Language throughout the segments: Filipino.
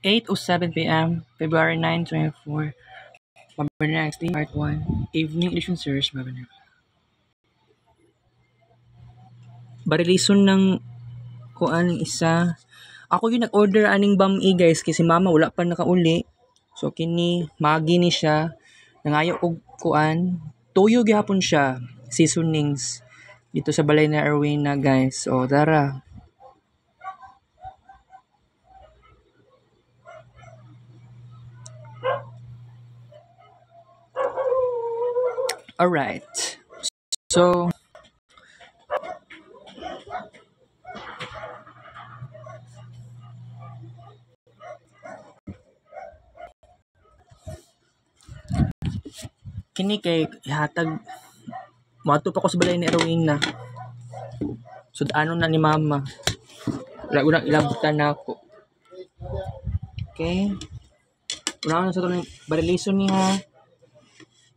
8:07 p.m., February 9, 2024. Next, Part 1. Evening Edition Series. Barilison ng kuan isa. Ako yung nag-order aning bami guys kasi mama wala pa nakauli. So kini magi ni siya. Nangayo og kuan. Tuyo gyapon siya. Seasonings dito sa balay na Erwin na guys. So tara. Alright. So kini kay hatag mato pa ko sa balay ni Erwin na. So ano na ni mama. Wala unang ilabutan na ako. Okay. Una na sa ito barilison niya.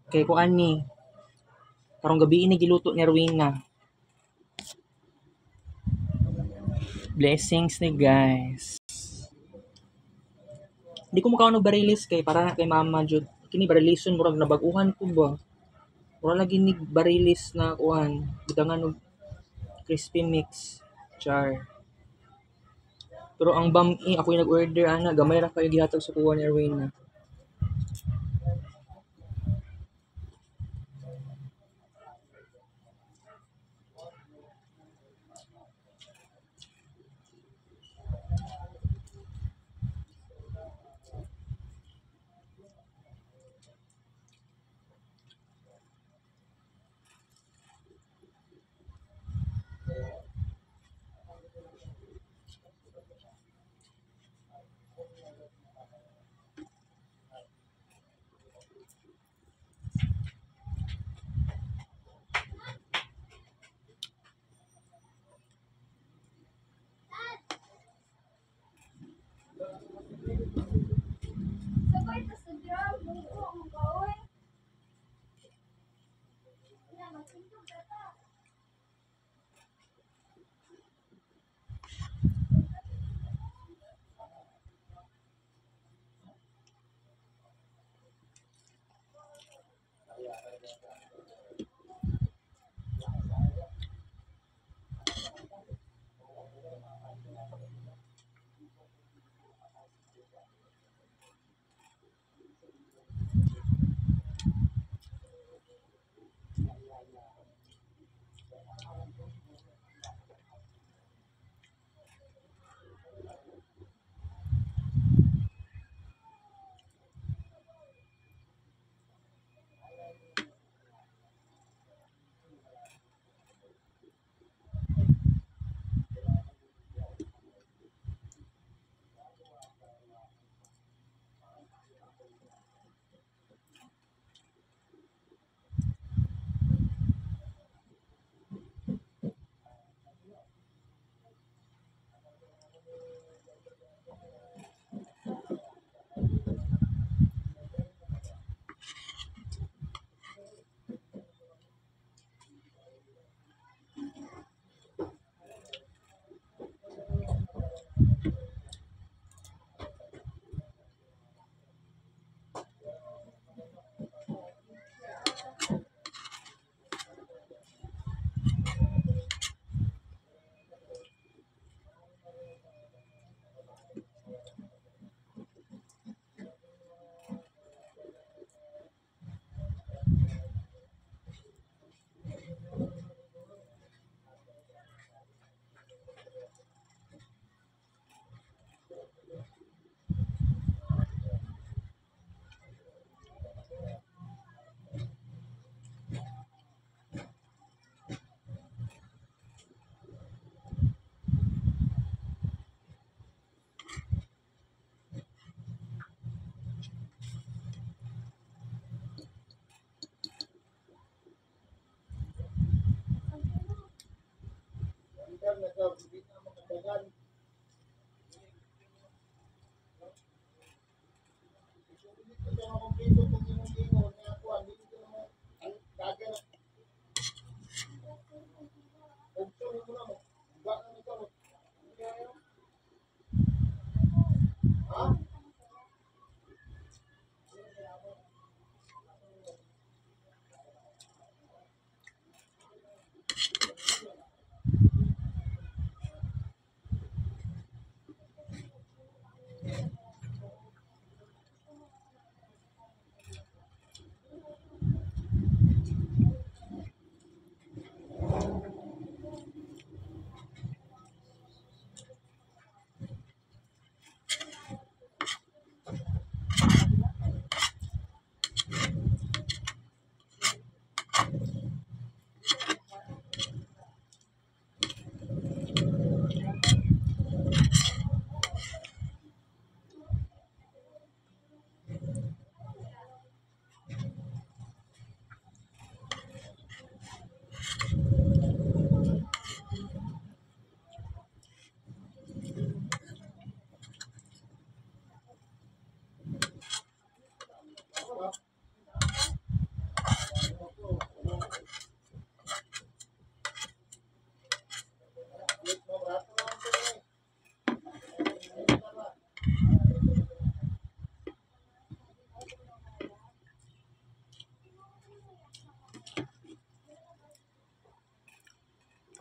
Kay kuan ni. Karong gabi ini giluto ni Erwina. Blessings ni guys. Di ko mukha no barilis kay para na kay mama jud. Kini barilison murag nabaguhan ko ba. Wala lagi ni barilis na kuan. Bitangan og crispy mix. Char. Pero ang bami ako yung nag-order ana gamay ra kayo gihatag sa kuha ni Erwina.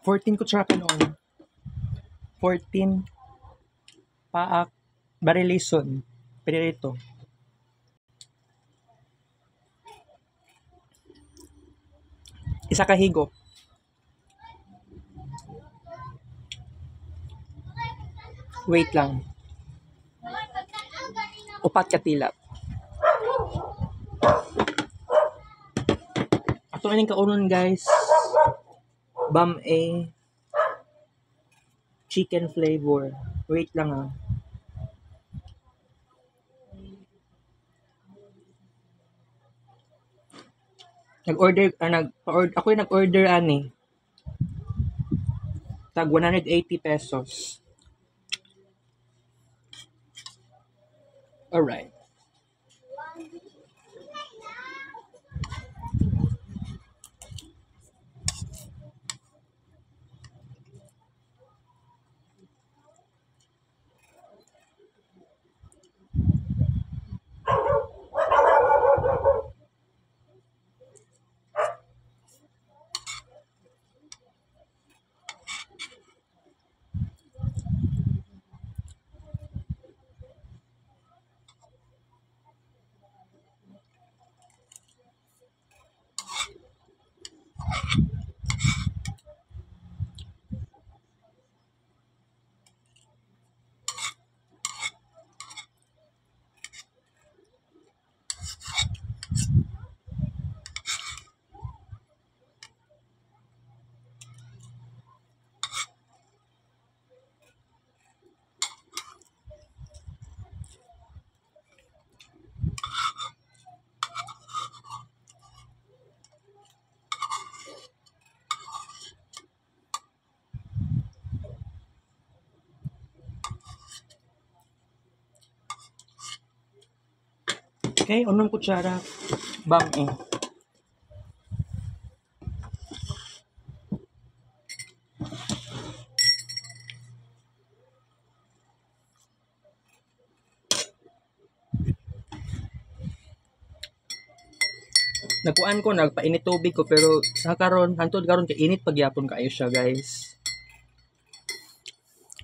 14 kutsara ka noon. 14 paak barilison. Pirito. Isa ka higop. Wait lang. Upat ka tilap. Ato ining kaunon guys. Bam A chicken flavor. Wait lang ah. Nag-order ako yung nag-order ani. Tag 180 pesos. Alright. Okay, unang kutsara. Bam A. Nagkuan ko, nagpainit tubig ko, pero sa karon, hantod karon kay init pagyapon kaayo siya, guys.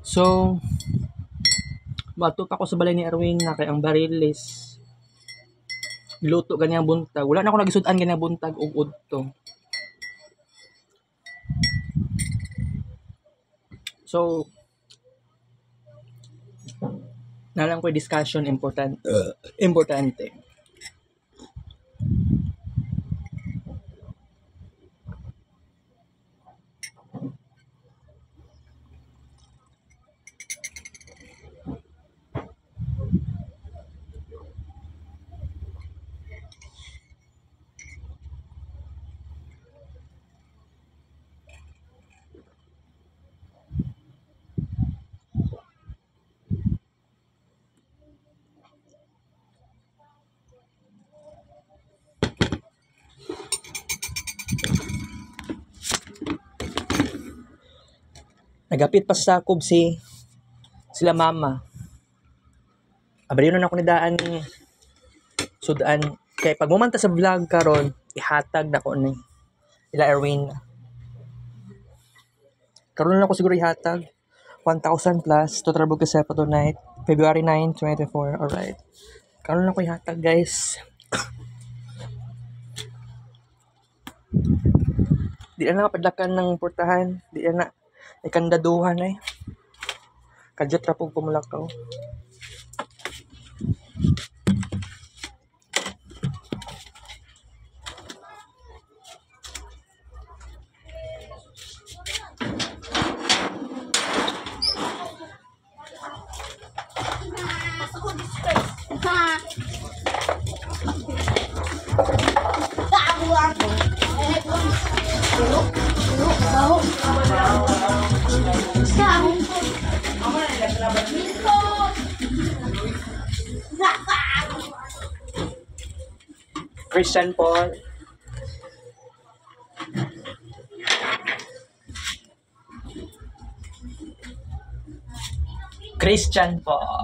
So, bato pa ko sa balay ni Erwin na kay ang barilis. Luto ganyang buntag. Wala na ako nagisud-an ganyang buntag ug udto. So, nalang ko discussion importante. Nagapit pa sa sakob sila mama. Abri na ako ni daan ni sudan kay pag mumanta sa vlog karon ihatag na ko ni ila Erwin. Karon na ako siguro ihatag 1,000 plus to travel ka sa tonight. February 9, 24. Alright. Karon na ko ihatag guys. Di na padlakan ng portahan. Di na ikandaduhan eh. Kadyot ra pug pumulakaw. Christian Paul. Christian Paul.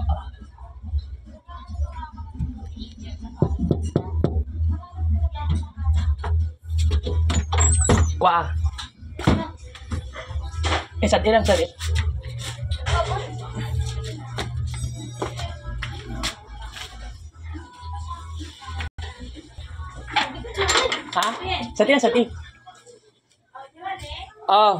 Wah. Sad ilang sad. Ha? Sad. Oh.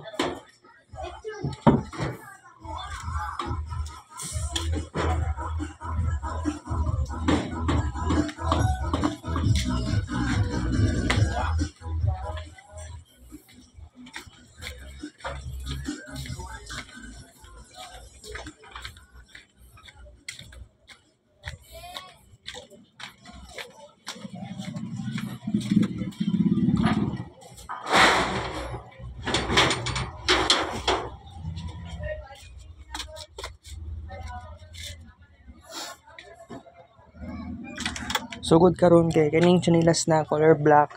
Sugod karon kay kaning chinilas na color black.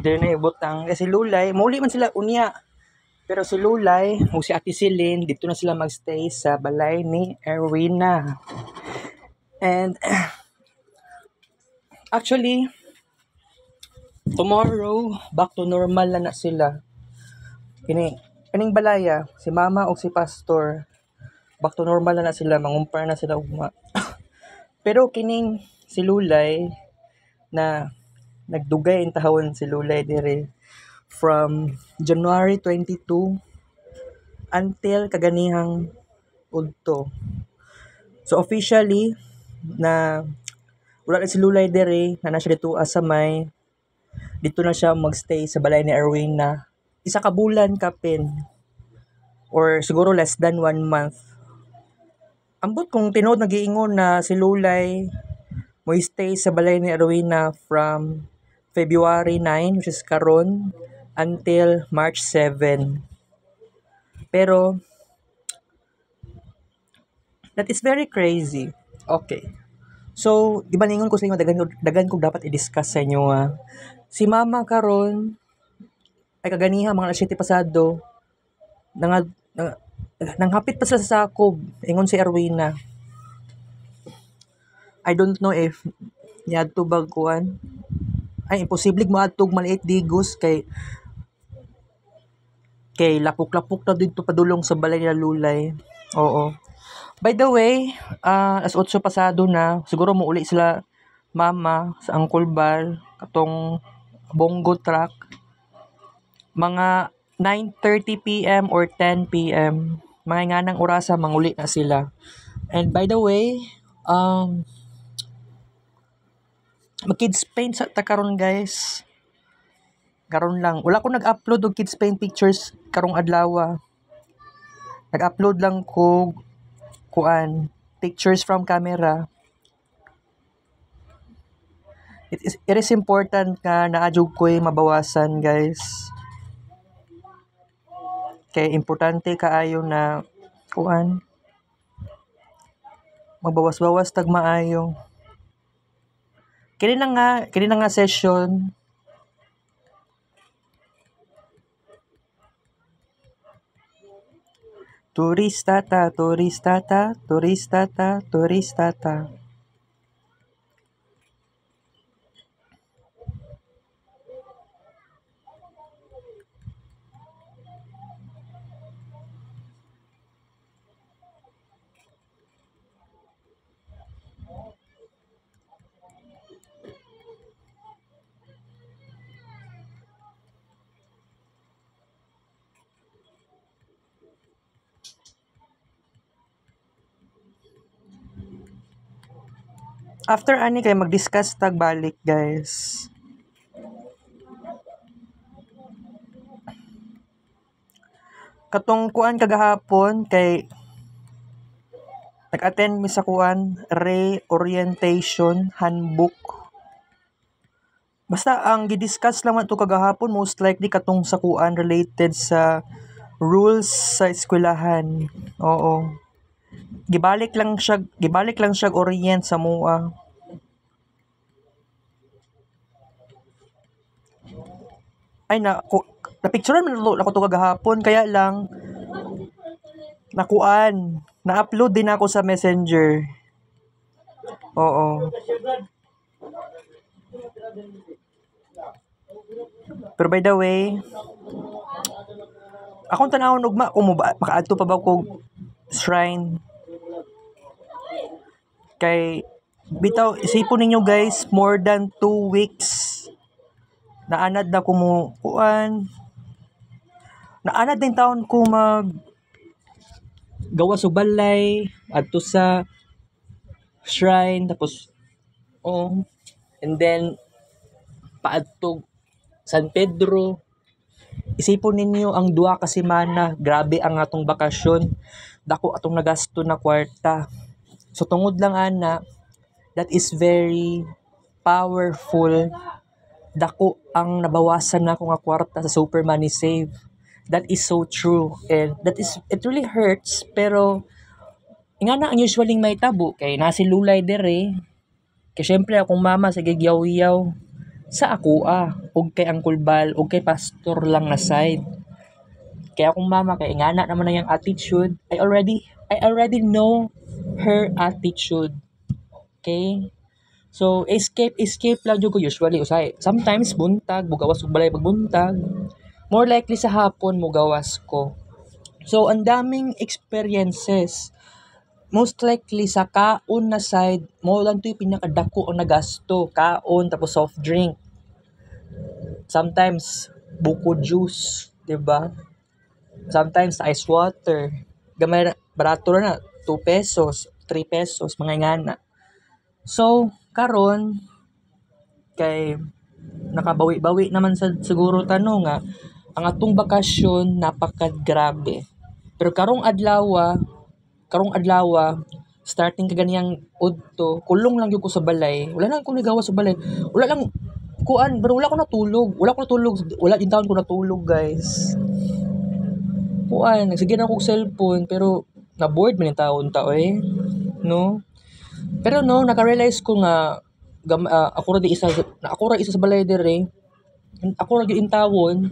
Dili na ibutang kasi Lulay, mauli man sila unya. Pero si Lulay o si Ate Celine dito na sila magstay sa balay ni Erwina. And actually tomorrow back to normal na sila. Kining balaya, si mama o si pastor back to normal na sila, mangumpar na sila ugma. Pero kining si Lulay na nagdugay in tahon si Lulay dire from January 22 until kaganihang udto. So officially na wala na si Lulay dire, na siya dito sa may dito na siya magstay sa balay ni Erwina. Isa ka bulan kapin or siguro less than 1 month. Ambot kung tinuod nagiingon na si Lulay mo stay sa balay ni Erwina from February 9, which is karon, until March 7. Pero that is very crazy. Okay. So, di ba ningon ko sa inyo, dagan ko dapat i-discuss sa inyo. Si mama karon ay kaganiha mga alas 7 pasado nang hapit pa sa sakob, ingon si Erwina. I don't know if niadto bag kuan. Ay imposible mo adtog maliit digos kay lapok-lapok na dito padulong sa balay ni Lulay. Oo. By the way, as 8 pasado na, siguro mo uli sila mama sa Angkol Bar katong bongo truck. Mga 9:30 PM or 10 PM. Mga nganang orasa manguli na sila. And by the way, mag-kids paint sa takaron guys. Karon lang. Wala ko nag-upload og kids paint pictures karong adlaw. Nag-upload lang ko pictures from camera. It is important nga naadjog ko'y mabawasan guys. Kay importante kaayo na magbawas-bawas tag maayo. Kini na nga session turistata. After ani kay mag-discuss tag balik, guys. Katong kuan kagahapon kay nag-attend mi sa kuan re-orientation handbook. Basta ang gidiscuss lang man to kagahapon most likely katong sa kuan related sa rules sa eskwelahan. Oo. Gibalik lang siya orient sa mua. Ay na picturean man ako to kagahapon kaya lang nakuan na-upload din ako sa Messenger. Oo. Pero by the way, akong tanawon ugma kung makaadto pa ba ko shrine. Kay bitaw isipon ninyo guys, more than 2 weeks naanad na ko mo kuan. Naanad din taon ko mag gawa sa balay adto sa shrine tapos and then paadto San Pedro. Isipon ninyo ang 2 ka semana, grabe ang atong bakasyon. Dako atong nagasto na kwarta. So tungod lang ana, that is very powerful. Dako ang nabawasan na ko nga kwarta sa Super Money Save. That is so true and it really hurts pero ingana ang usually may tabo kay nasilulay dere. Kay syempre akong mama sige giyaw-yaw sa ako ug kay Uncle Bal ug kay pastor lang na side. Kaya akong mama kay ingana naman na yung attitude. I already know her attitude. Okay? So escape lang jud ko usually usay. Sometimes buntag, bugawas ug balay pagbuntag. More likely sa hapon mo gawas ko. So ang daming experiences. Most likely sa kaon na side, mo lang to yung pinakadako o nagasto. Kaon tapos soft drink. Sometimes buko juice, 'di ba? Sometimes ice water. Gamay barato na 2 pesos, 3 pesos mga ingana. So karon kay nakabawi-bawi naman sa siguro tanong nga ang atong bakasyon napakagrabe. Pero karong adlaw starting kaganiyang udto, kulong lang gyud ko sa balay. Wala na ko nigawa sa balay. Wala lang kuan, pero wala ko natulog. Wala din taon ko natulog, guys. Kuan, nagsige na ako cellphone pero na bored man yung taon no? Pero no, naka-realize ko nga ako ra isa sa balay dire. Ako ra gyud intawon.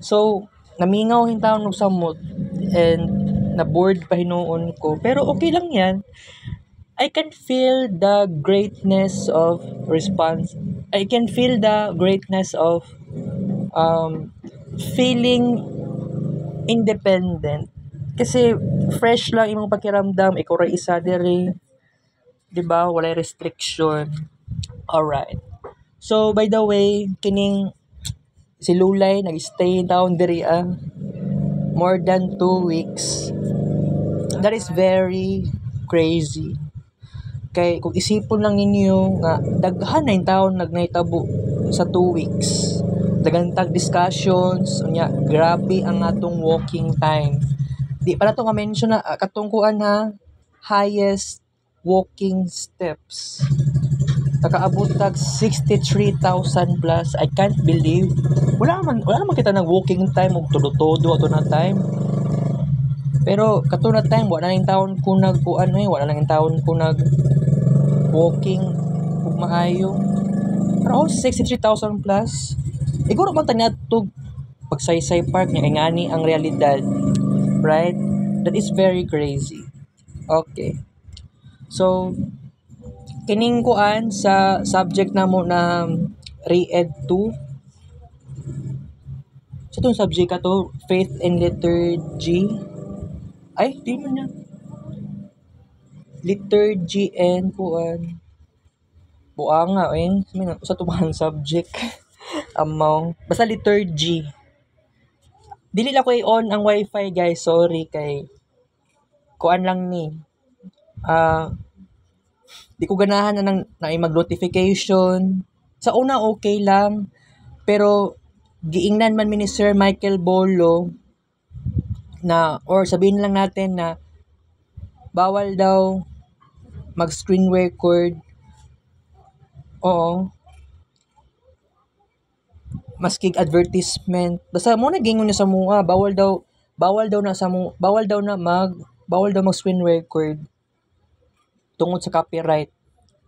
So, namingaw hintawon og samot and na bored pa hinuon ko. Pero okay lang 'yan. I can feel the greatness of feeling independent. Kasi fresh lang imong pakiramdam, ikaw ra isa diri. 'Di ba? Walay restriction. Alright. So, by the way, kining si Lulay nag-stay down diri more than 2 weeks. That is very crazy. Kay kung isipon lang ninyo nga daghan na yung taon nagnahitabo sa 2 weeks. Daghan tag discussions, unya grabe ang atong walking time. Di pa na to ma-mention na katong kuan highest walking steps. Nakaabot tag 63,000 plus. I can't believe. Wala naman kita ng walking time og todo ato na time. Pero kato na time wala na yung taon ko wala na yung taon ko nag walking ug maayo. Pero 63,000 plus. Iguro man tani adto pagsaysay park nya ingani ang realidad. Right? That is very crazy. Okay. So kining kuan sa subject namo na re-ed 2. Sa itong subject to, faith and liturgy. Ay, di man yan. Liturgy and kuan. Buanga sa tumang subject. Among. Basta liturgy. Dili lang ko i-on ang wifi guys. Sorry kay kuan lang ni. Di ko ganahan na mag-notification. Sa una okay lang, pero giingnan man ni Sir Michael Bolo na, or sabihin lang natin na bawal daw mag-screen record. Oo. Maskig advertisement. Basta mo na gingon niya sa mga bawal daw mag screen record tungod sa copyright.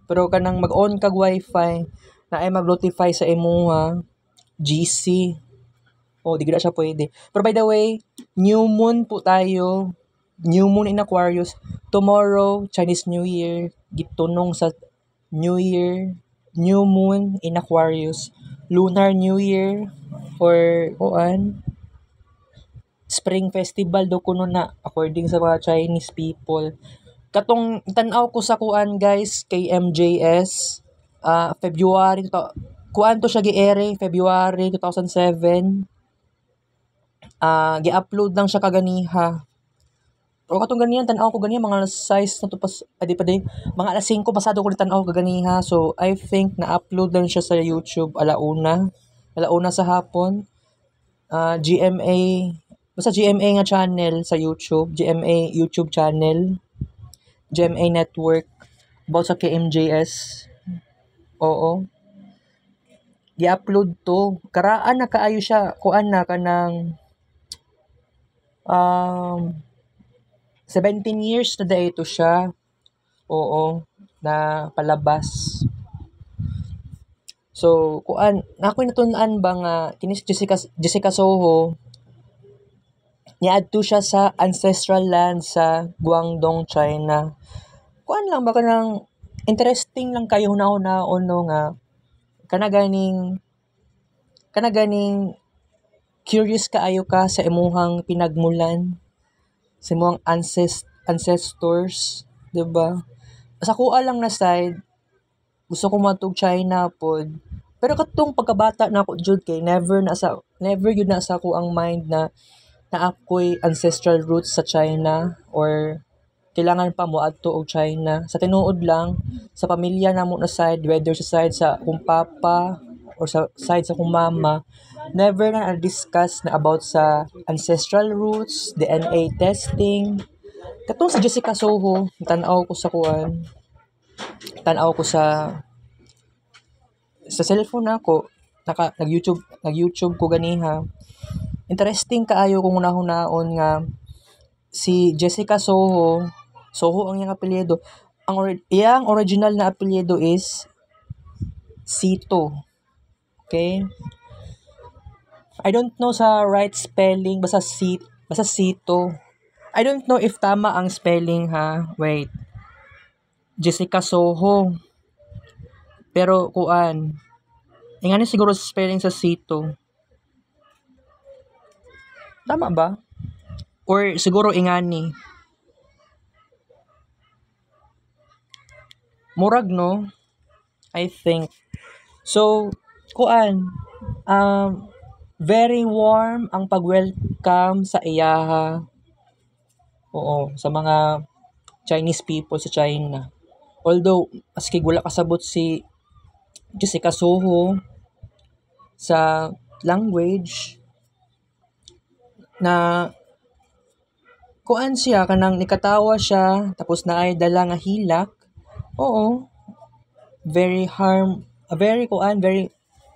Pero kanang mag-on kag wifi na ay mag-notify sa imuha GC. Oh, di gina siya pwede. Pero by the way, new moon po tayo. New moon in Aquarius. Tomorrow, Chinese New Year. Gitunong sa New Year. New moon in Aquarius. Lunar New Year. Or, Spring Festival do kuno na according sa mga Chinese people. Katong tan-aw ko sa guys kay MJS February to siya gi-ere February 2007. Gi-upload lang siya kaganiha. Pero katong ganiyan tan-aw ko ganiya mga size na to pas mga alas 5 pasado ko ni tan-aw kaganiha. So I think na-upload lang siya sa YouTube alauna sa hapon. Basta GMA nga channel sa YouTube, GMA YouTube channel. GMA Network about sa KMJS. Oo. Gi-upload to. Karaan na kaayo siya. Kuan na kanang 17 years na day ito siya. Oo. Na palabas. So, kuan, ako'y natun-an ba nga kini si Jessica Soho niadto siya sa ancestral land sa Guangdong, China. Kuan lang baka nang interesting lang kayo hunahon no nga kana ganing curious kaayo ka sa imuhang pinagmulan, sa imuhang ancestors, 'di ba? Sa kuha lang na side, gusto ko matug China pod. Pero katong pagkabata na ako jud kay never yun na sa ako ang mind na ako'y ancestral roots sa China or kailangan pa mo adto og China. Sa tinuod lang, sa pamilya namo na side, whether sa side sa akong papa or sa side sa akong mama, never na discuss na about sa ancestral roots, DNA testing. Katong sa Jessica Soho, tan-aw ko sa cellphone nako, nag-YouTube ko ganiha. Interesting kaayo kung hunaon nga si Jessica Soho ang iyang apelyido. Iyang original na apelyido is Sito. Okay? I don't know sa right spelling, basta Sito. I don't know if tama ang spelling ha. Wait. Jessica Soho. Pero kuan, ingani siguro sa spelling sa Sito. Tama ba? Or siguro ingani. Murag no? I think. So, kuan, very warm ang pag-welcome sa iyaha. Oo, sa mga Chinese people sa China. Although, maski wala kasabot si Jessica Soho sa language na kuan siya kanang nikatawa siya tapos naay dala nga hilak. Oo. Very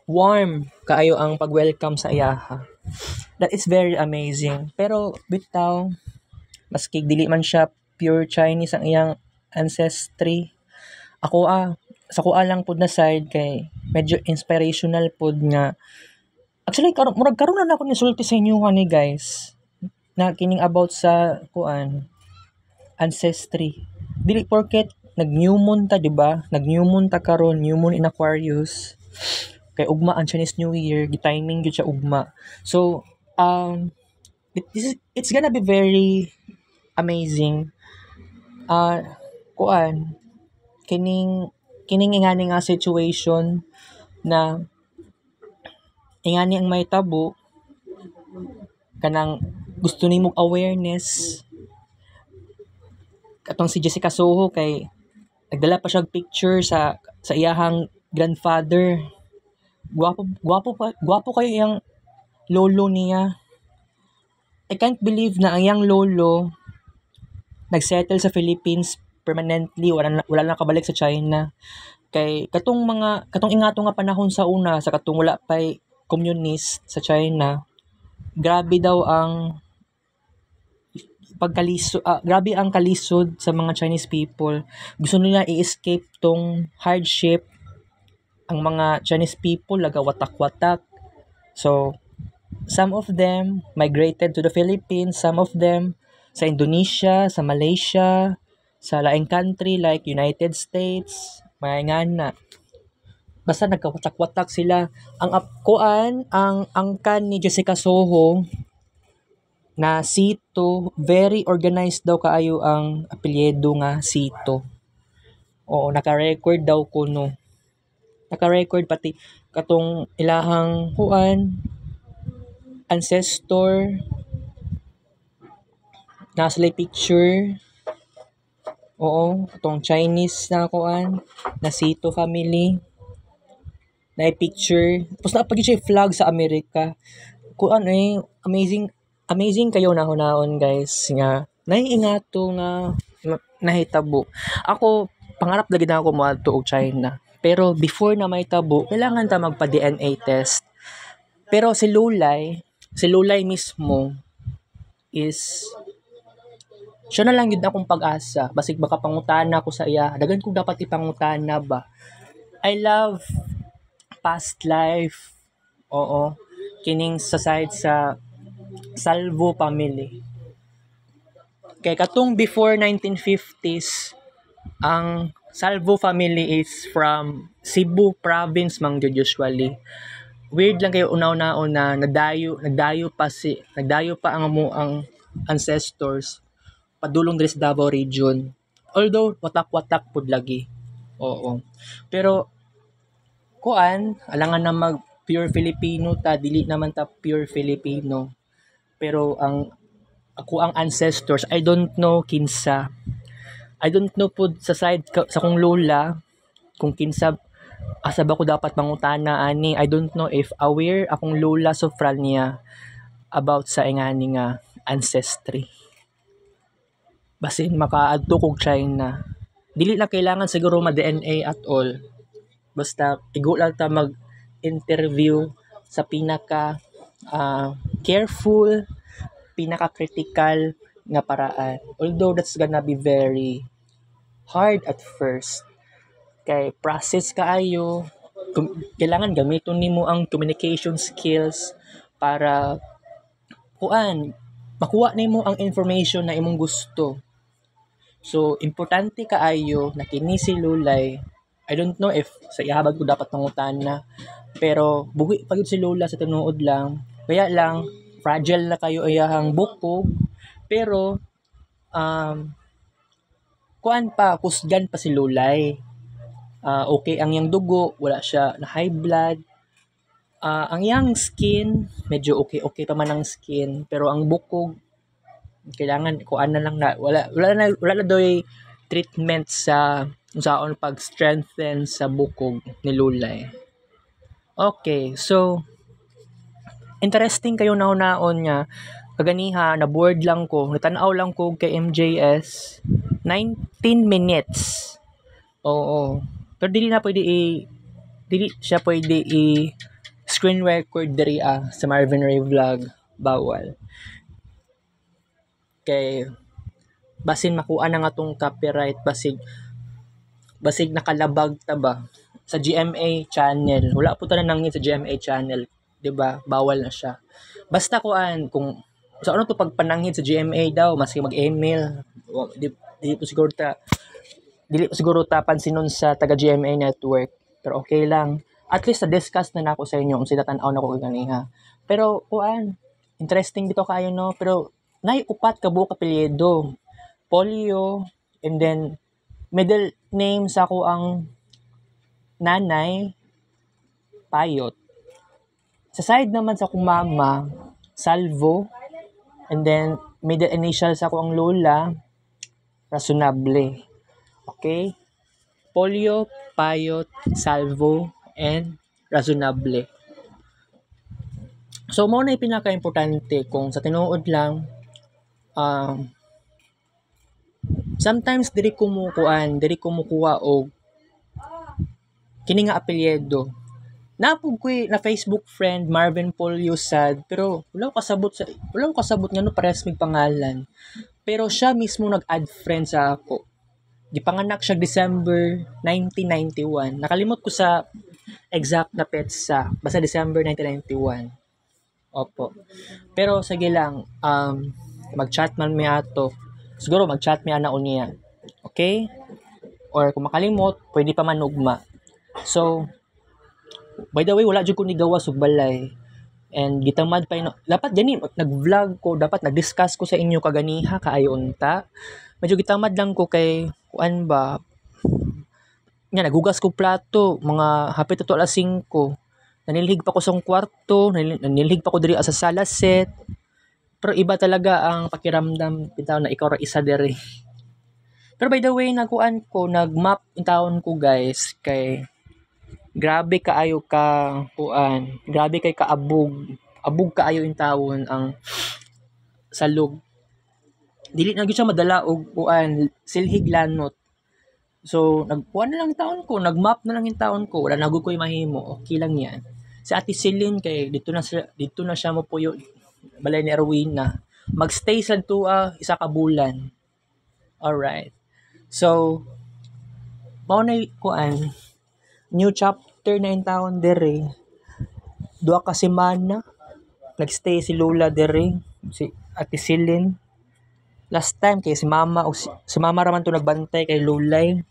warm kaayo ang pag-welcome sa iyaha. That is very amazing. Pero bitaw maski dili man siya pure Chinese ang iyang ancestry. Ako sa kuha lang pud na side kay medyo inspirational pud nga. Actually karon na ako ni sulti sa inyo ni guys. Na kining about sa kuan ancestry. Dili porket nag-new moon ta, di ba? Nag-new moon ta karon, new moon in Aquarius. Kay ugma ang Chinese New Year, gi-timing gyud siya ugma. So, it's gonna be very amazing. Kuan kining ingani nga situation na ingani ang may tabo kanang gusto nimong awareness katong si Jessica Soho kay Nagdala pa siya picture sa iyahang grandfather. Gwapo kayo iyang lolo niya. I can't believe na ang iyang lolo nagsettle sa Philippines permanently, wala na kabalik sa China. Kay katong ingato nga panahon sa una sa katong wala pay communist sa China, grabe daw ang grabe ang kalisod sa mga Chinese people. Gusto nila i-escape tong hardship. Ang mga Chinese people laga watak-watak. So some of them migrated to the Philippines, some of them sa Indonesia, sa Malaysia, sa laing country like United States, mga ngana. Basta nagkawatak-watak sila. Ang angkan ni Jessica Soho na Sito, very organized daw kaayo ang apelyido nga Sito. Oo, naka-record daw kuno. Naka-record pati katong ilahang ancestor, nasa picture. Oo, itong Chinese na na Sito family. Na picture. Tapos napagin siya flag sa Amerika. Amazing kayo nahon guys. Nga, naiingato nga nahitabo. Ako, pangarap lagi na ako moadto og China. Pero before na may tabo, kailangan ta magpa-DNA test. Pero si Lulay mismo is siya na lang yun akong pag-asa. Basig baka pangutana ko sa iya. Dagan kong dapat ipangutana ba. I love past life. Oo. Kining sa side sa Salvo family. Kay katong before 1950s, ang Salvo family is from Cebu province mang usually. Weird lang kayo unaw-naon na nagdayo pa ang ancestors padulong diri sa Davao region. Although watak-watak pud lagi. Oo. Pero alangan na mag pure Filipino ta, dili naman ta pure Filipino. Pero ang ancestors, I don't know kinsa. I don't know pud sa side sa kong lola kung kinsa asa ba ko dapat mangutana ani. I don't know if aware akong lola sofral niya about sa ingani nga ancestry. Basin makaadto kog China. Dili na kailangan siguro ma-DNA at all. Basta igo lang ta mag-interview sa pinaka careful, pinaka-critical nga paraan. Although that's gonna be very hard at first. Kay process kaayo, kailangan gamiton nimo ang communication skills para makuha nimo ang information na imong gusto. So importante kaayo na kini si Lulay. I don't know if sa ihabag ko dapat mangutana, pero buhi pa gyud si Lola sa tinuod lang. Kaya lang fragile na kayo iyahang bukog, pero kusgan pa si Lulay. Okay ang iyang dugo, wala siya na high blood. Ang iyang skin, medyo okay pa man ang skin, pero ang bukog kailangan na lang na wala na doy treatment sa unsaon pag-strengthen sa bukog ni Lulay. Okay, so interesting kayo naon nga kaganiha na board lang ko, natanaw lang ko kay MJS 19 minutes. Oo. Pero dili siya pwede screen record diri sa Marvin Ray Vlog, bawal. Kay basin makuha na nga tong copyright, basig nakalabag ta ba sa GMA channel. Wala po ta na nangin sa GMA channel, 'di ba? Bawal na siya. Basta kung sa ano to pagpanangin sa GMA daw, maski mag-email, dili po siguro ta pansinon sa taga GMA network. Pero okay lang. At least na-discuss na nako sa inyo kung sila tan-aw na ko ganiha. Pero interesting dito kayo no, pero upat ka buok apelyido. Polio, and then middle name sa ko ang nanay Payot. Sa side naman sa kong mama, Salvo, and then middle initial sa ko ang lola, Razonable. Okay? Polio, Payot, Salvo, and Razonable. So, mo na yung pinaka-importante kung sa tinuod lang, sometimes diri kumukuha og kini nga apelyido. Napog ko'y na Facebook friend Marvin Polio sad pero wala ko kasabot nga no parehas mig pangalan. Pero siya mismo nag-add friend sa ako. Gipanganak siya December 1991. Nakalimot ko sa exact na petsa. Basta December 1991. Opo. Pero sige lang, mag-chat man mi ato. Siguro mag-chat mi ana unya. Okay? Or kung makalimot, pwede pa man ugma. So, by the way, wala jud ko ni gawas og balay. And gitamad pa dapat gani nag-vlog ko, dapat nag-discuss ko sa inyo kaganiha kaayo unta. Medyo gitamad lang ko kay kuan ba nga nagugas ko plato mga hapit ato alas 5. Nanilhig pa ko sa kwarto, nanilhig pa ko diri sa sala set. Pero iba talaga ang pakiramdam bitaw na ikaw ra isa diri. Pero by the way, nag-map in taon ko guys kay grabe kaayo ka kuan, grabe kay kaabog. Abog kaayo in taon ang salog. Dili na gyud siya madala og kuan, silhig lanot. So, nagkuan na lang taon ko, nag-map na lang yung taon ko, wala na ko'y mahimo, okay lang yan. Si Ate Celine kay dito na siya mo puyo balay ni Erwina. Magstay sa isa ka bulan. Alright. So, mao na kuan, new chapter na in taon dere. 2 ka semana nagstay si Lola dere, si Ate Celine. Last time kay si Mama raman to nagbantay kay Lulay.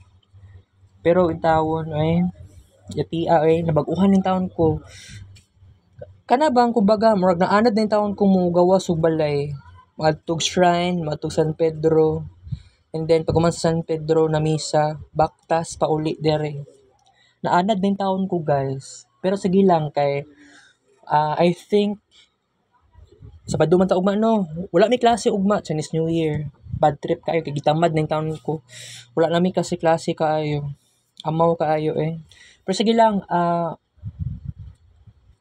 Pero in taon ay yatia ay nabag-uhan in taon ko. Kana bang kumbaga murag naanad na in taon ko mo gawas og balay. Maadtog shrine, maadtog San Pedro. And then pag sa San Pedro na misa, baktas pa uli dere. Naanad din taon ko guys. Pero sige lang kay I think sa paduman ta ugma no. Wala mi klase ugma Chinese New Year. Bad trip kaayo kay gitamad na yung taon ko. Wala na mi kasi klase kaayo. Amaw kaayo eh. Pero sige lang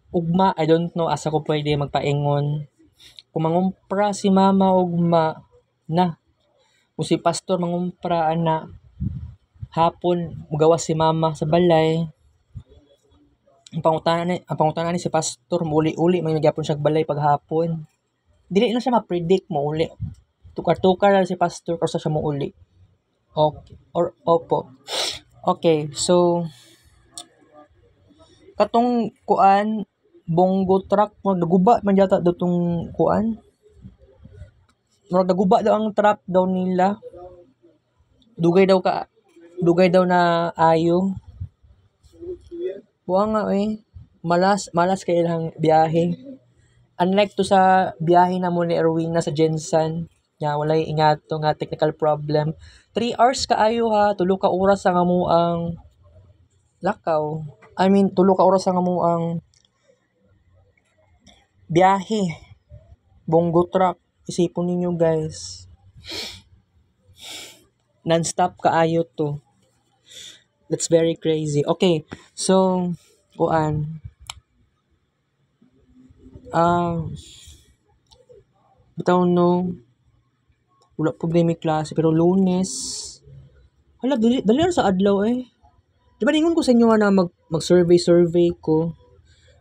ugma I don't know asa ko pwede magpaingon. Kung mangumpra si Mama ugma na. Kung si pastor mangumpra ana hapon mugawas si Mama sa balay. Ang pangutana ni si pastor uli-uli may nagyapon siya balay paghapon. Dili na siya ma-predict mo uli. Tukar-tukar na si pastor or sa siya mo uli. Okay. Or opo. Okay, so katong kuan bongo truck mo naguba man yata datong kuan. Murag naguba daw ang truck daw nila. Dugay daw na ayo. Buwa nga malas kay ilang biyahe. Unlike to sa biyahe na mo ni Erwina sa Jensen, nya walay ingato nga technical problem. 3 hours kaayo ha, 3 ka oras ang amo ang lakaw. 3 ka oras ang amo ang biyahe. Bongo truck, isipon ninyo guys. Non-stop kaayo to. That's very crazy. Okay, so kuan bitaw no wala problema klase pero Lunes hala dali sa adlaw di ba ningon ko sa inyo na mag-survey ko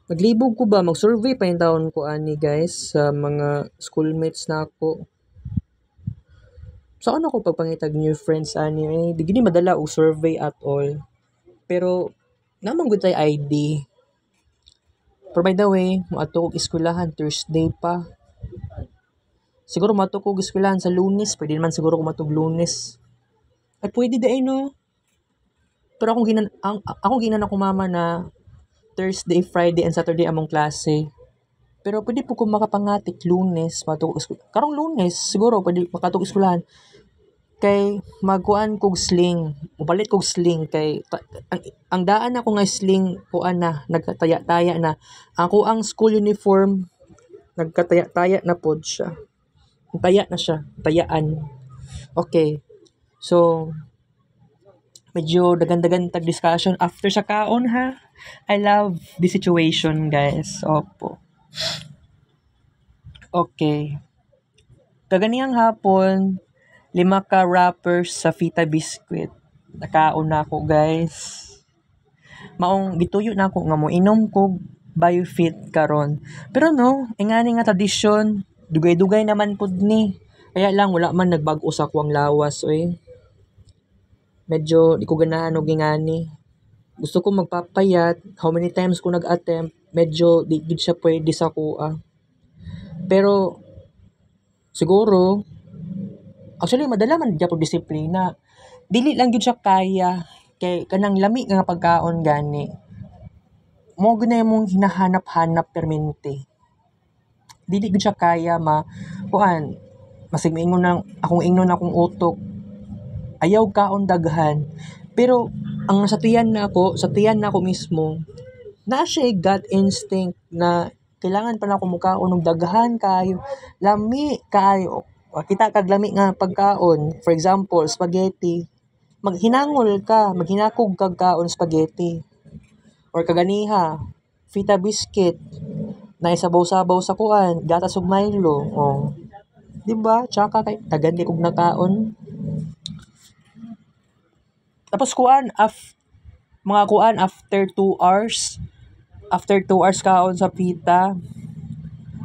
naglibog ko ba mag-survey pa yung taon ko ani guys sa mga schoolmates na ako saan ako pagpangitag new friends ani di gini madala og survey at all pero namang good tay ID. Pero by the way, maato kog eskwelahan Thursday pa. Siguro maato kog eskwelahan sa Lunes, pwede naman siguro kung matog Lunes. Ay pwede day no. Pero ako ginan ako mama na Thursday, Friday and Saturday among klase. Pero pwede po kung makapangatik Lunes, matog eskwelahan. Karong Lunes siguro pwede makatog eskwelahan. Kay magkuan kog sling, mupalit kog sling kay ang daan ako nga sling kuan na nagkataya-taya na. Ako ang school uniform nagkataya-taya na pod siya. Taya na siya, tayaan. Okay. So Medyo dagan-dagan tag discussion after sa kaon ha. I love the situation, guys. Opo. Okay. Kaganiyang hapon, 5 ka wrappers sa Fita Biscuit. Nakaon na ako, guys. Maong gituyo na ako nga mo inom ko BioFit karon. Pero no, ingani nga tradisyon, dugay-dugay naman pud ni. Kaya lang wala man nagbag-o sa kuwang lawas oy. Medyo di ko ganahan og ingani. Gusto ko magpapayat, how many times ko nag-attempt, medyo di gid siya pwede sa kuha. Pero siguro actually madala man gyapon disiplina. Dili lang gyud siya kaya kay kanang lami nga pagkaon gani. Mo gyud na imong hinahanap-hanap permente. Dili gyud siya kaya kuan masig moingon nang akong ingnon akong utok. Ayaw kaon daghan. Pero ang sa tiyan nako mismo, naa siya gut instinct na kailangan pa na ako mukaon og daghan kayo. Lami kayo. Kita kag lami nga pagkaon. For example, spaghetti. Maghinakog kag kaon spaghetti. Or kaganiha, Fita biscuit. Na isabaw-sabaw sa kuan, gatas ug Milo. Oh. Di ba? Tsaka kay tagan kay kog nakaon. Tapos mga kuan after 2 hours. After 2 hours kaon sa pita.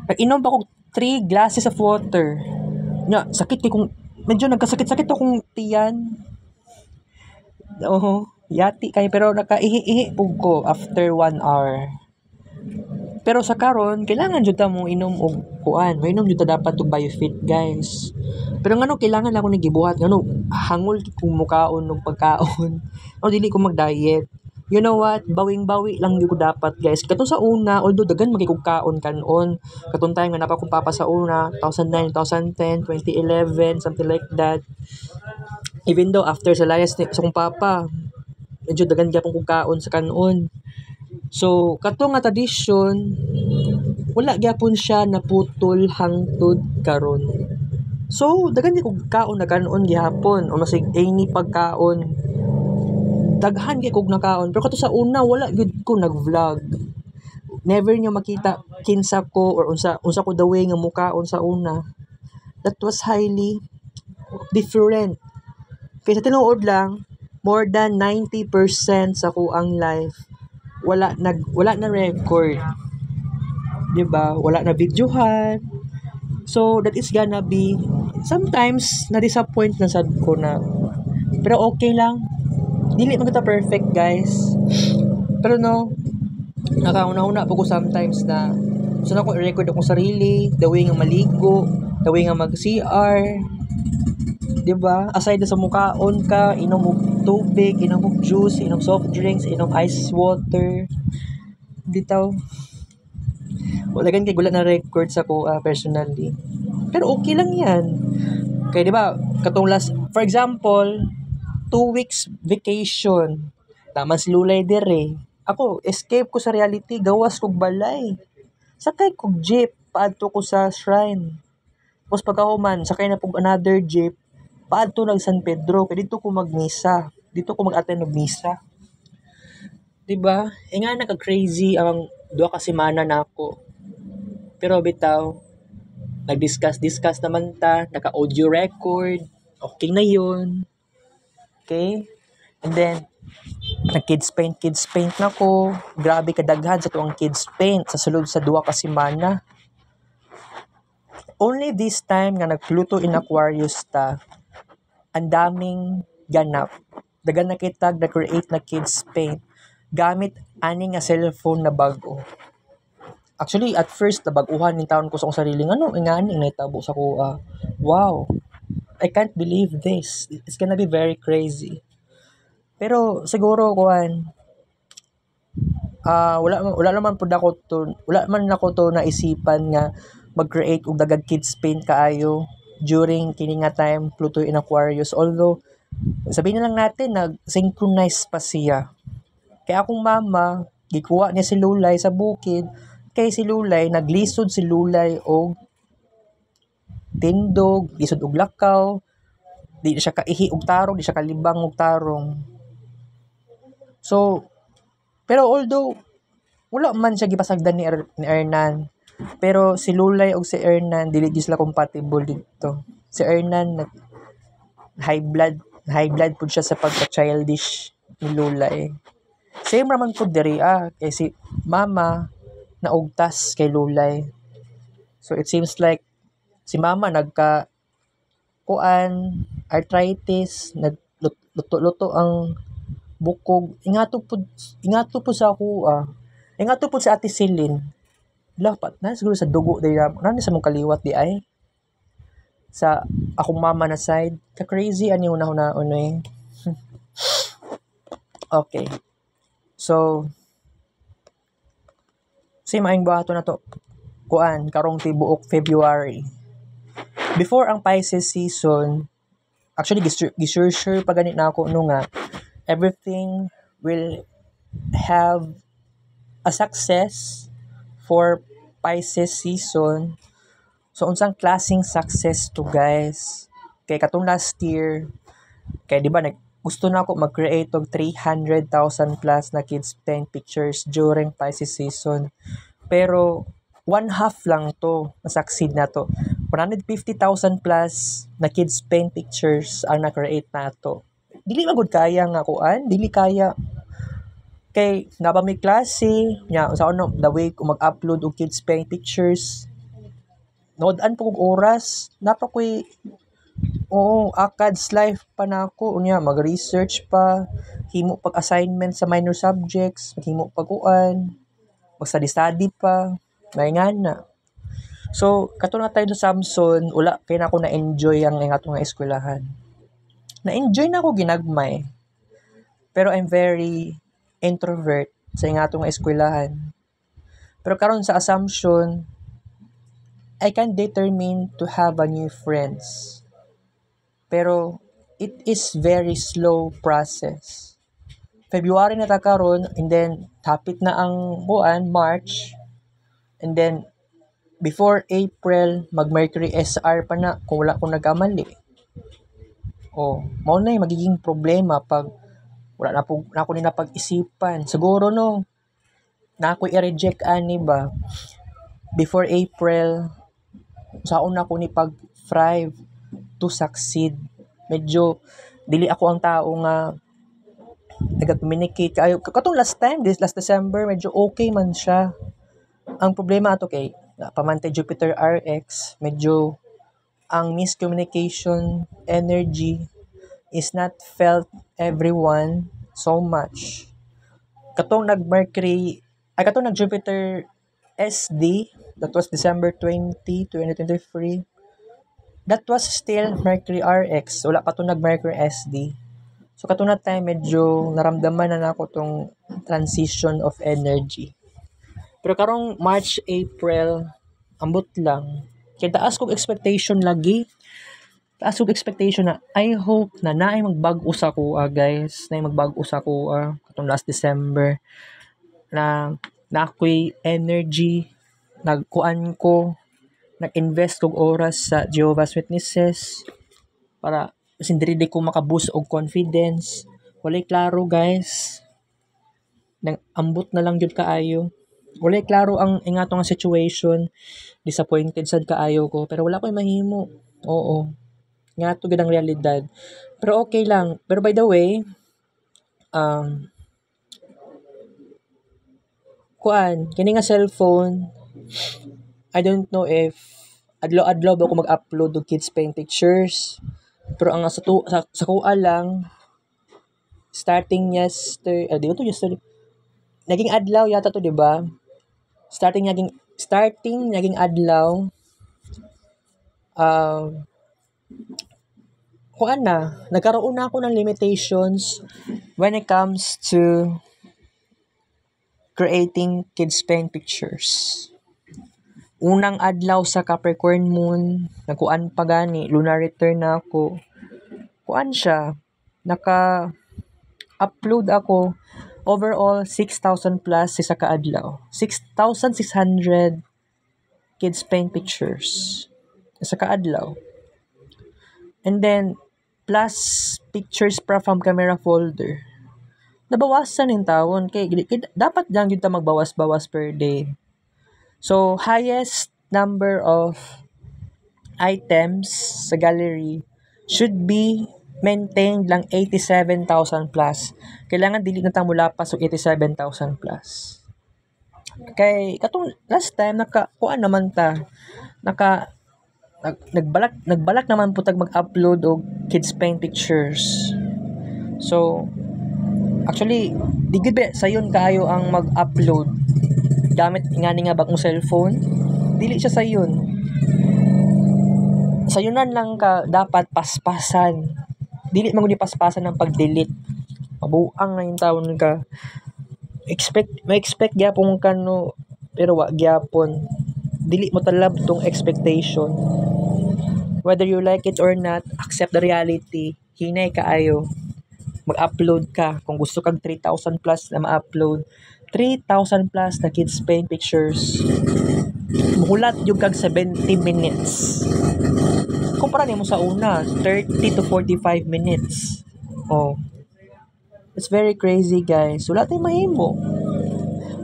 Nag-inom pa kog 3 glasses of water. Medyo nagkasakit-sakit akong tiyan. Oo, yati kay pero nakaihi-ihi pug ko after 1 hour. Pero sa karon kailangan jud ta mo inom og kuan. Mainom jud ta dapat og BioFit, guys. Pero ngano kailangan ako ni gibuhat ngano hangol kung mukaon og pagkaon. O dili ko mag-diet. You know what? Bawing-bawi lang gyud ko dapat, guys. Katong sa una, although daghan magay kog kaon kanon. Katong time nga napa kong papa sa una, 2009, 2010, 2011, something like that. Even though after sa layas sa kong papa, medyo daghan gyapon kog kaon sa kanon. So, kato nga tradisyon, wala gyapon siya naputol hangtod karon. So, daghan gyud kog kaon na kanon gihapon o masig any pagkaon. Daghan gyud kog nakaon. Pero kato sa una wala gyud ko nag-vlog. Never niyo makita kinsa ko or unsa ko the way nga mukaon sa una. That was highly different. Kaya sa tinuod lang, more than 90% sa kuang life wala na record. 'Di ba? Wala na videohan. So that is gonna be sometimes na-disappoint na sad ko na. Pero okay lang. Dili man kita perfect, guys. Pero no, nakauna-una po ko sometimes na gusto na ko i-record akong sarili, the way nga maligo, the way nga mag-CR. 'Di ba? Aside sa mukaon ka, inom og tubig, inom og juice, inom soft drinks, inom ice water. Bitaw. Wala gan kay gula na record sa ko personally. Pero okay lang 'yan. Kaya 'di ba, katong last, for example, 2 weeks vacation. Taman si Lulay dire. Ako, escape ko sa reality, gawas kog balay. Sakay kog jeep, paadto ko sa shrine. Tapos pagkahuman, sakay na pog another jeep, paadto nag San Pedro, kay dito ko magmisa. Dito ko mag-attend og misa. 'Di ba? Nga naka-crazy ang 2 ka semana nako. Pero bitaw, nag-discuss naman ta, naka-audio record. Okay na 'yun. Okay? And then nag-kids paint na ko. Grabe kadaghan sa tuwang kids paint sa sulod sa 2 ka semana. Only this time nga nag-Pluto in Aquarius ta, ang daming ganap. Dagan na kitag na-create na kids paint gamit ani nga cellphone na bago. Actually, at first, nabaguhan yung taon ko sa akong sarili. Ano, ingani, naitabo sa ko. Wow, I can't believe this. It's gonna be very crazy. Pero, siguro, wala man ako to naisipan nga mag-create og dagag kids paint kaayo during kini nga time Pluto in Aquarius. Although, sabihin na lang natin, nag-synchronize pa siya. Kaya akong mama, gikuha niya si Lulay sa bukid, kay si Lulay, naglisod si Lulay og tindog, lisod og lakaw, di siya kaihi og tarong, di siya kalibang og tarong. So, pero although wala man siya gipasagdan ni Ernan, pero si Lulay ug si Ernan dili gyud sila compatible dito. Si Ernan high blood pud siya sa pagka-childish ni Lulay. Same raman pud diri kay si Mama naugtas kay Lulay. So it seems like si Mama arthritis, nagluto-luto ang bukog. Ingato po sa ako ingato po sa Ate Celine. Lapat na siguro sa dugo di nani sa mong kaliwat di ay sa akong mama na side. Ka crazy ani una eh. Okay. So maayong buhaton na to karong tibuok February. Before ang Pisces season, actually gisure pa ganit na ako nga everything will have a success for Pisces season. So unsang klaseng success to, guys? Kay katong last year, kay di ba gusto na ako mag-create og 300,000 plus na kids paint pictures during Pisces season. Pero one half lang to, na-succeed na to. 150,000 plus na kids paint pictures ang na-create na to. Dili magud kaya nga dili kaya kay naba may klase nya sa the way ko mag-upload og kids paint pictures. Nood-an po kog oras, napakoy ACADS life pa na ako unya mag-research pa, himo pag assignment sa minor subjects, maghimo pag mag-study pa, may nga na. So, kato na tayo sa Samson, wala kay na ako na-enjoy ang atong eskwelahan. Na-enjoy na ako ginagmay. Pero I'm very introvert sa atong eskwelahan. Pero karon sa Assumption, I can determine to have a new friends. Pero it is very slow process. February na ta karon and then hapit na ang March, and then before April mag-Mercury SR pa na kung wala ko nagkamali. Mao na yung magiging problema pag wala na ako ni napag-isipan. Siguro na ako i-reject ani ba before April saon ako ni pag-thrive to succeed. Medyo dili ako ang tao nga nag-communicate kayo. Katong last December, medyo okay man siya. Ang problema ato kay pamantay Jupiter RX, medyo ang miscommunication energy is not felt everyone so much. Katong katong nag-Jupiter SD, that was December 2023, that was still Mercury RX. Wala pa to nag-Mercury SD. So, katong na time, medyo naramdaman na ako tong transition of energy. Pero karong March, April, ambot lang. Kaya taas kong expectation lagi. Taas kong expectation na I hope na naay magbago sa ko, guys. Naay magbago sa ko katong last December. Na ako'y energy, nag-invest kong oras sa Jehovah's Witnesses para diri ko makaboost og confidence. Walay klaro, guys. Nang ambot na lang jud kaayo. Walay klaro ang ingatong situation. Disappointed sad kaayo ko pero wala ko'y mahimo. Oo. Ngato gid ang realidad. Pero okay lang. Pero by the way, kini nga cellphone, I don't know if adlaw-adlaw ba ako mag-upload og kids paint pictures. Pero ang sa kuha lang, starting yesterday, naging adlaw yata to, di ba? Starting naging adlaw, nagkaroon na ako ng limitations when it comes to creating kids paint pictures. Unang adlaw sa Capricorn Moon, nagkuan pa gani, lunar return na ako. Kuan siya, naka-upload ako overall 6,000 plus sa kaadlaw. 6,600 kids paint pictures sa kaadlaw. And then, plus pictures from camera folder. nabawasan yung taon. Kay dapat lang yun ta magbawas-bawas per day. So, highest number of items sa gallery should be maintained lang 87,000 plus. Kailangan dili na ta mula pa so 87,000 plus. Kay katong last time kuan naman ta nagbalak naman po tag mag-upload og kids paint pictures. So actually di gid ba sayon kaayo ang mag-upload gamit ingani nga bagong cellphone. Dili siya sayunan lang ka dapat paspasan. Dili man gud paspasan ng pag-delete. Mabuang na yung taon ka. Expect gyapon kano pero wa gyapon. Dili mo talab tong expectation. Whether you like it or not, accept the reality. Hinay kaayo. Mag-upload ka. Kung gusto kag 3,000 plus na ma-upload, 3,000 plus na kids paint pictures. Muhulat yung kag 70 minutes. Kumpara nimo sa una, 30 to 45 minutes. Oh. It's very crazy, guys. Wala tayong mahimo.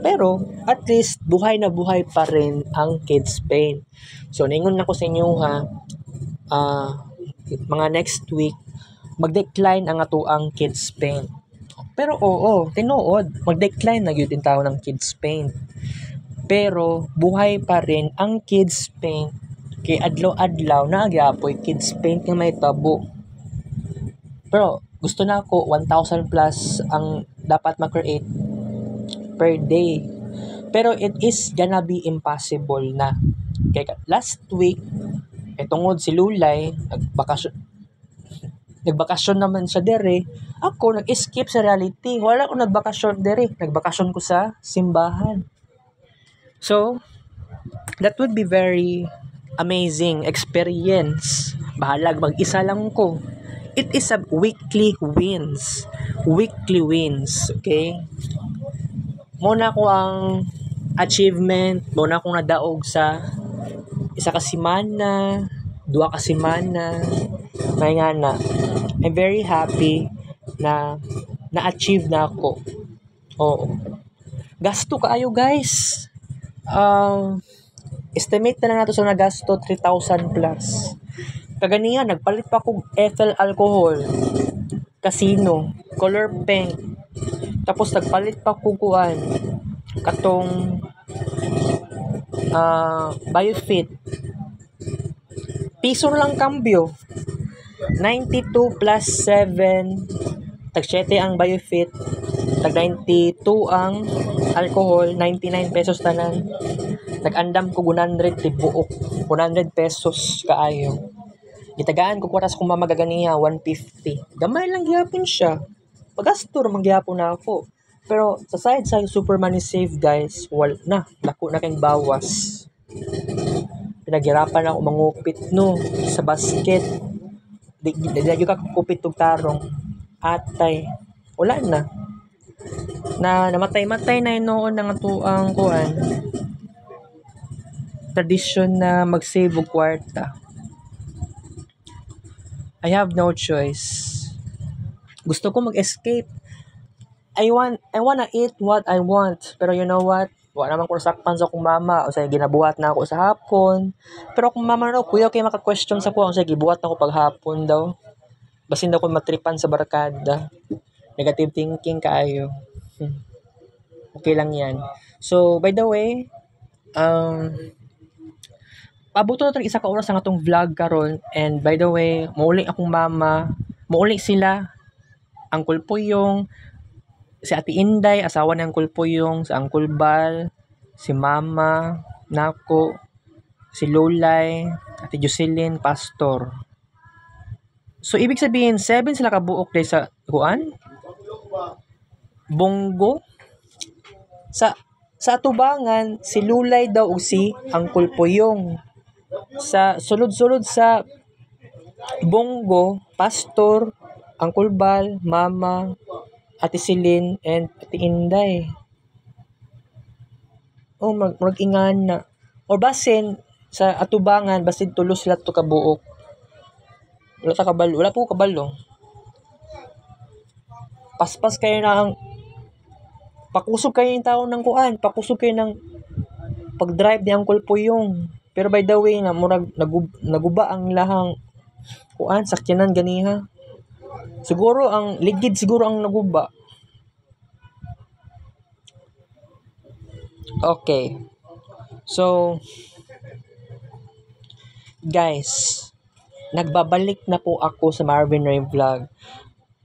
Pero, at least, buhay na buhay pa rin ang kids paint. So, ningon na ko sa inyo ha, mga next week, mag-decline ang atuang kids paint. Pero oo, tinuod, mag-decline na yun din tao ng kids paint. Pero, buhay pa rin ang kids paint. Kay adlaw-adlaw na agyapoy kids paint nga may tabo. Pero, gusto na ako 1,000 plus ang dapat ma-create per day. Pero it is gonna be impossible na. Kaya last week, tungod si Lulay, nagbakasyon naman siya dere. Ako, nag-escape sa reality. Wala ko nagbakasyon dere. Nagbakasyon ko sa simbahan. So, that would be very amazing experience. Bahalag, mag-isa lang ko. It is a weekly wins. Weekly wins, okay? Muna ko ang achievement, muna akong nadaog sa isa ka semana, 2 ka semana, may nga na. I'm very happy na na-achieve na ako. Oo. Gasto kaayo, guys. Estimate na lang nato sa nagasto 3,000 plus. Kaganiya, nagpalit pa kong ethyl alcohol, casino, color pink, tapos nagpalit pa ko kuan katong biofit. Piso lang cambio. 92 plus 7, tag 7 ang biofit, tag 92 ang alcohol, 99 pesos tanan. Nag-andam ko 100 tibuok, 100 pesos kaayo. Gitagaan ko kwaras kung mamagaganiya 150. Gamay lang gyapon siya. Pagasto man gyapon na ako. Pero sa side sa Superman is safe, guys, wala na, dako na kayong bawas. Pinaghirapan ako mangupit no sa basket. Di ka kupit og tarong. Atay. Wala na. Namatay-matay na noon ng atuang kuan. Tradisyon na mag-save og kwarta. I have no choice. Gusto ko mag-escape. I wanna eat what I want. Pero you know what? Wala naman ko sakpan sa akong mama. O sige, ginabuhat na ako sa hapon. Pero kung mama na kuya, kayo maka-question sa ko. O sige, buhat na ako paghapon daw. Basin daw ko matripan sa barkada. Negative thinking kaayo. Okay lang yan. So, by the way, pabuto na isa ka oras ang atong vlog karon. And by the way, mauling akong mama, mauling sila, Uncle Puyong, si Ate Inday, asawa ng Uncle Puyong, si Uncle Bal, si Mama, Nako, si Lulay, Ate Jocelyn, Pastor. So, ibig sabihin, 7 sila kabuok dahil sa kuan? Bonggo? Sa atubangan, si Lulay daw o si Uncle Puyong. Sa sulod-sulod sa Bonggo, Pastor, Uncle Bal, Mama, Ate Celine, and Ate Inday. Oh, mag-ingan na. O basin, sa atubangan, basin tulos sila to kabuok. Wala po kabalo. Paspas kayo na ang pakusog kayo yung tao ng kuan, pakusog kayo ng pag-drive ni Uncle Puyong. Pero by the way nga murag naguba ang lahang kuan sakyanan ganiha. Siguro ang ligid siguro ang naguba. Okay. So guys, nagbabalik na po ako sa Marvin Ray Vlog.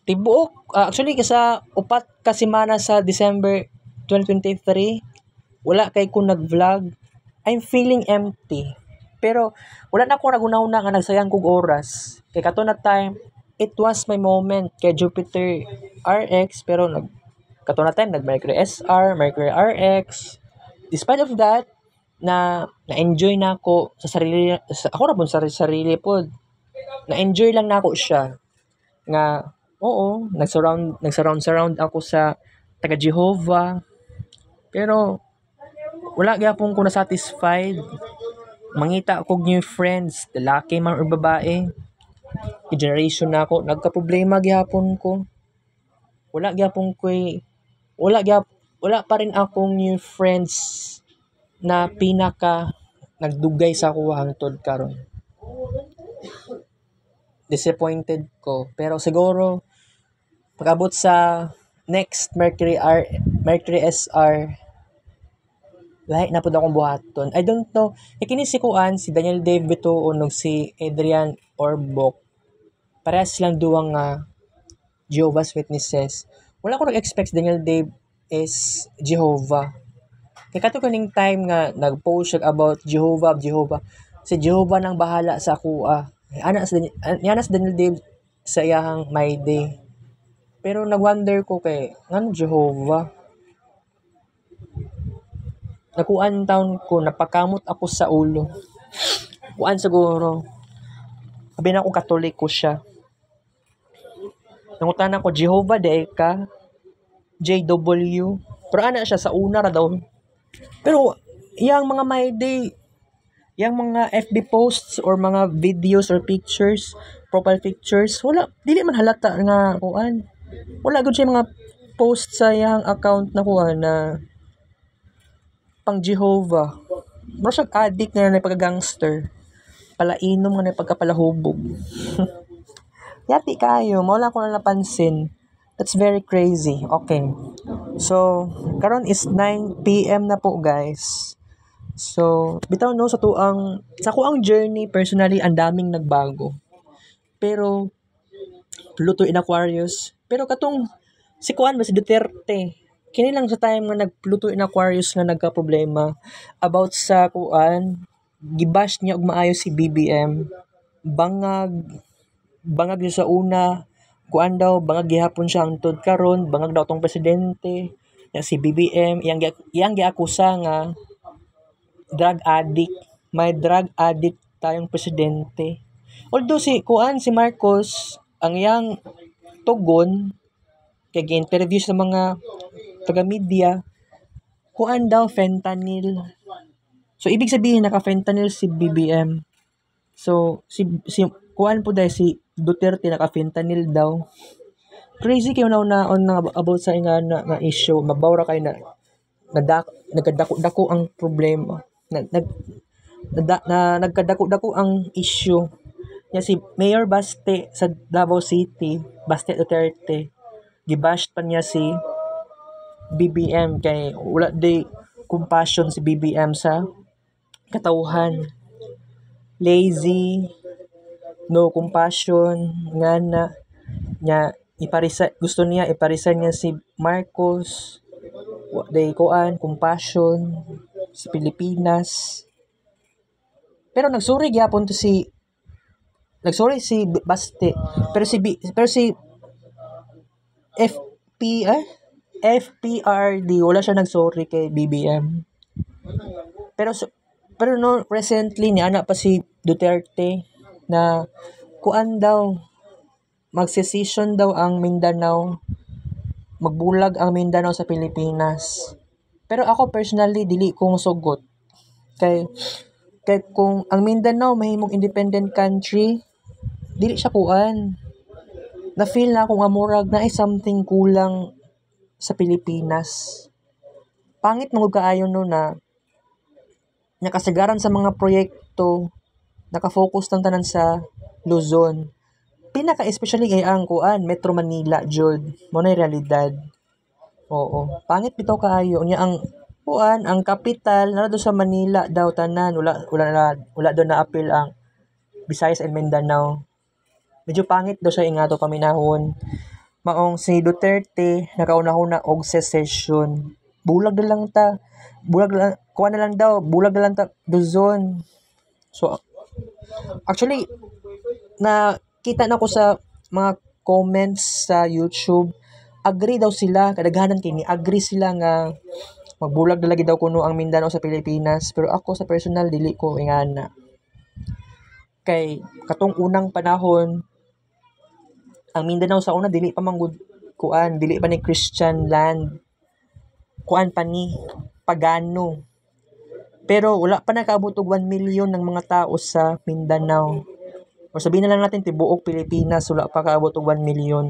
Tibuok, actually sa upat ka semana sa December 2023, wala kay ko nag-vlog. I'm feeling empty. Pero wala na ako nagunaw nga nagsayang kog oras. Kay kato na time, it was my moment kay Jupiter RX pero kato na time nag-Mercury SR, Mercury RX. Despite of that, na-enjoy na ako sa sarili, ako na po sa sarili po. Na-enjoy lang na ako siya. Nga, oo, nag-surround ako sa taga Jehovah. Pero, wala gyapon ko na-satisfied. Mangita ako new friends, lalaki man or babae. Generation na ako, nagka-problema gyapon ko. Wala pa rin akong new friends na pinaka nagdugay sa ako hangtod karon. Disappointed ko. Pero siguro pag-abot sa next Mercury SR, lahi na pud akong buhaton. I don't know. Kini si si Daniel Dave Vito o si Adrian Orbok. Parehas silang duwang Jehovah's Witnesses. Wala ko nag-expect si Daniel Dave is Jehovah. Kaya kato kaning time nga nag-post siya about Jehovah. Si Jehovah nang bahala sa ako. Yana sa Daniel Dave sa iyahang My Day. Pero nag-wonder ko kay ngano Jehovah. Nakuan taon ko, napakamot ako sa ulo. Kuan siguro. Sabi na ako Katoliko siya. Nangutan ako Jehovah de ka JW. Pero ana siya sa una ra daw. Pero yang mga My Day, yang mga FB posts or mga videos or pictures, profile pictures, wala, dili man halata nga kuan. Wala gud siya mga post sa yang account na kuan na pang Jehovah. Bro siya addict na pagka-gangster. Palainom nga na pagkapalahubog. Yati kayo, wala ko na napansin. That's very crazy. Okay. So, karon is 9 PM na po, guys. So, bitaw no sa kuang journey personally ang daming nagbago. Pero Pluto in Aquarius, pero katong si kuan ba si Duterte. Kini lang sa time nga nag-Pluto in Aquarius nga nagka-problema about sa kuan, gibash niya og maayo si BBM. Bangag niya sa una, kuan daw bangag gihapon siya hangtod karon, bangag daw tong presidente. Ya si BBM iyang giakusa nga drug addict, may drug addict tayong presidente. Although si Marcos ang iyang tugon kay gi-interview sa mga taga-media, kuan daw fentanyl. So ibig sabihin naka-fentanyl si BBM. So si kuan po dahil si Duterte naka-fentanyl daw. Crazy kayo na about sa nga issue. Mabawra kayo na nagkadako-dako ang problema. Nagkadako-dako ang issue. Si Mayor Baste sa Davao City, Baste Duterte, gibash pa niya si BBM kay wala day compassion si BBM sa katauhan. Lazy, no compassion, nga niya gusto niya iparisan niya si Marcos. Day kuan compassion sa Pilipinas. Pero nagsuri gyapon si Baste. Pero si FPRD wala siya nagsorry kay BBM. Pero no recently ni ana pa si Duterte na kuan daw magsecession daw ang Mindanao, magbulag ang Mindanao sa Pilipinas. Pero ako personally dili ko sugot kay kung ang Mindanao mahimong independent country, dili siya kuan. Na feel na akong amurag na something kulang sa Pilipinas. pangit mo kaayo no na nakasagaran sa mga proyekto, nakafocus ng tanan sa Luzon. Pinaka-especially kay ang kuan, Metro Manila, jud. Mo na realidad. Oo. Pangit bitaw kaayo. Unya ang kuan, ang capital, na doon sa Manila daw tanan. Wala doon na appeal ang Visayas and Mindanao. Medyo pangit daw siya ingato paminahon. Maong si Duterte, nakauna-una og secession. Bulag na lang ta. Kuha na lang daw. Bulag na lang ta. Luzon. So, actually, nakita na ko sa mga comments sa YouTube, agree daw sila, kadaghanan kini, agree sila nga magbulag na lagi daw kuno ang Mindanao sa Pilipinas. Pero ako sa personal, dili ko ingana. Kay, katong unang panahon, ang Mindanao sa una, dili pa manggod kuan, dili pa ni Christian land. Kuan pa ni, pagano. Pero wala pa nakaabot og 1 million ng mga tao sa Mindanao. O sabihin na lang natin tibuok Pilipinas wala pa kaabot og 1 million.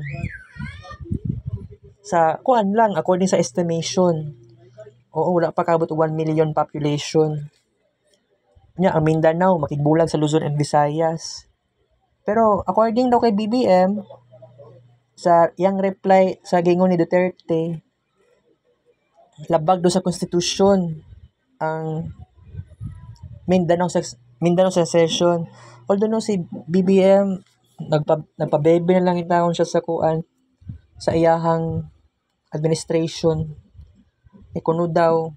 Sa kuan lang according sa estimation. Oo, wala pa kaabot og 1 million population. Nya ang Mindanao makigbulag sa Luzon and Visayas. Pero according daw kay BBM sa iyang reply sa gingon ni Duterte, labag do sa konstitusyon ang Mindanao secession. Although no, si BBM nagpabebe na lang itawon siya sa kuan sa iyahang administration. Kuno daw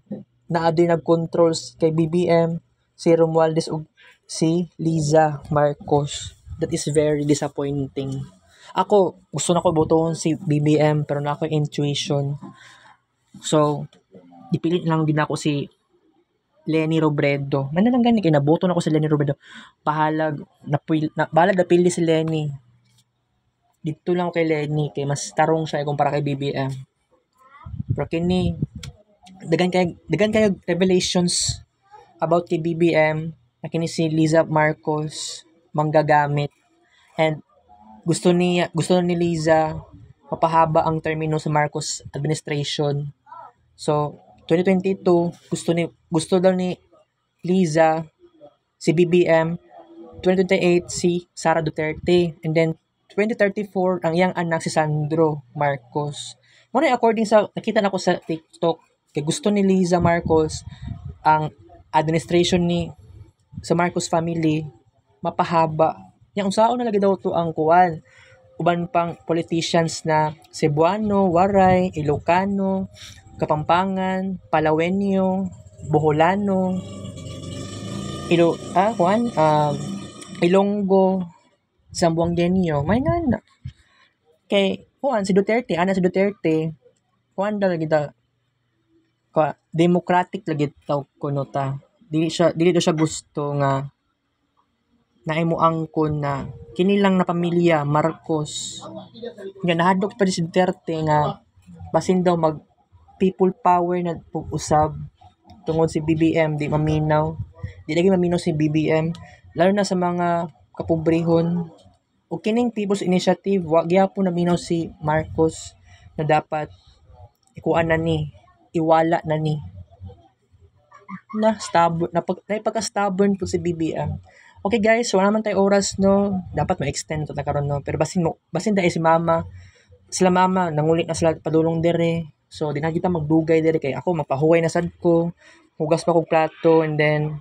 naadoy nag-control kay BBM si Romualdez ug si Liza Marcos. That is very disappointing. Ako, gusto na ko botohon si BBM pero na ako intuition. So, ipilit lang din ako si Leni Robredo. Man lang gani kay naboto na ako sa Leni Robredo. Bahalag napili si Leni. Dito lang ako kay Leni kay mas tarong siya kumpara kay BBM. Pero kini dagan kay revelations about kay BBM na kini si Liza Marcos manggagamit, and gusto ni Liza mapahaba ang termino sa Marcos administration. So 2022 gusto daw ni Liza si BBM, 2028 si Sara Duterte, and then 2034 ang iyang anak si Sandro Marcos. Muna according sa nakita na ko sa TikTok, kay gusto ni Liza Marcos ang administration ni sa Marcos family mapahaba. Yang unsaon na lagi daw to ang kuan. Uban pang politicians na Cebuano, Waray, Ilocano, Kapampangan, Palawenyo, Boholano, Ilonggo, Zamboangueño, may nana. Kay kuan si Duterte, si Duterte, kuan daw lagi daw democratic lagi taw kuno ta. Dili daw siya gusto nga naimo angkon na kini lang na pamilya Marcos. Nga nahadlok pa si Duterte nga basin daw mag people power na usab tungod si BBM di maminaw. Di lagi maminaw si BBM lalo na sa mga kapobrehon. O kining People's Initiative wa gyapon naminaw si Marcos na dapat ikuan na ni, iwala na ni. Na stubborn na pagka-stubborn po si BBM. Okay guys, so naman tayo oras no. Dapat ma-extend to ta karon no. Pero basin dai si mama. Sila mama nangulit na sila padulong dire. So di na kita magdugay dire kay ako mapahuway na sad ko. Hugas pa kog plato and then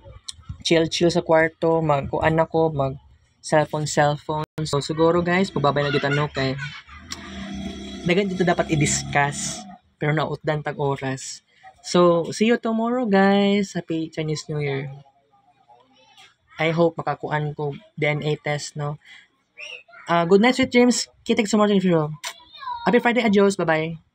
chill sa kwarto, magkuan ako, mag cellphone. So siguro guys, pagbabay na kita no kay dagan dito dapat i-discuss pero nautdan tag oras. So see you tomorrow guys. Happy Chinese New Year. I hope makakuan ko DNA test no. Good night, sweet dreams. Kita sa tomorrow in video. Happy Friday, adios. Bye-bye.